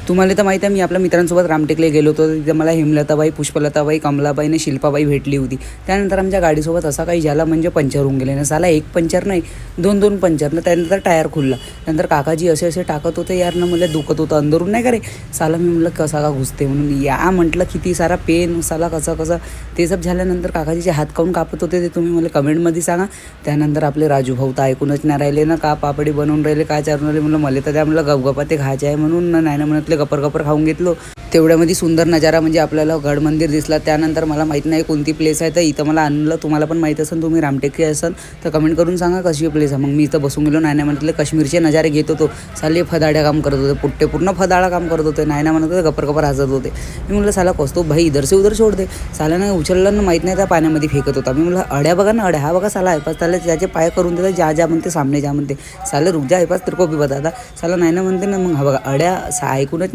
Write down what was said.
तुम्हाला तर माहिती आहे मी आपल्या मित्रांसोबत रामटेकला गेलो होतो. तिथे मला हेमलताबाई, पुष्पलताबाई, कमलाबाई आणि शिल्पाबाई भेटली होती. त्यानंतर आमच्या गाडीसोबत असा काही झाला म्हणजे पंचर होऊन गेले ना. साला एक पंचर नाही, दोन पंचर ना. त्यानंतर टायर खुलला. नंतर काकाजी असे टाकत होते यार ना, मला दुखत होतं अंदरून नाही का रे. साला मी म्हटलं कसा का घुसते म्हणून या म्हटलं किती सारा पेन साला कसं ते सब झाल्यानंतर काकाजीचे हात काऊन कापत होते ते तुम्ही मला कमेंटमध्ये सांगा. त्यानंतर आपले राजू भाऊ तर ऐकूनच नाही राहिले ना, का पापडी बनवून राहिले काय चारून राहिले. म्हणलं मला तर त्या म्हणलं गपगपा ते खायचे आहे म्हणून नाही ना म्हणतले गपर खाऊन घेतलो. तेवढ्यामध्ये सुंदर नजारा म्हणजे आपल्याला गड मंदिर दिसला. त्यानंतर मला माहीत नाही कोणती प्लेस आहे तर इथं मला आणलं. तुम्हाला पण माहीत असेल, तुम्ही रामटेकची असाल तर कमेंट करून सांगा कशी प्लेस आहे. मग मी इथं बसून गेलो. नाही म्हटलं काश्मीरचे नजारे घेत होतो. साले फदाड्या काम करत होते, पुट्टे पूर्ण फदाळा काम करत होते. नाही म्हणत होते गपर हसत होते. मी म्हटलं साला कसतो भाई इधर से उधर सोड दे. साल्यानं उचललं ना माहीत नाही त्या पाण्यामध्ये फेकत होता. मी म्हटलं अड्या बघा ना, अड्या हा बघा साला ऐपास त्याला त्याचे पाय करून देतात जा म्हणते सामने जा म्हणते. साले रुक जा ऐपास तर को भी बताता. साला नाही ना म्हणते ना. मग हा बघा अड्या ऐकूनच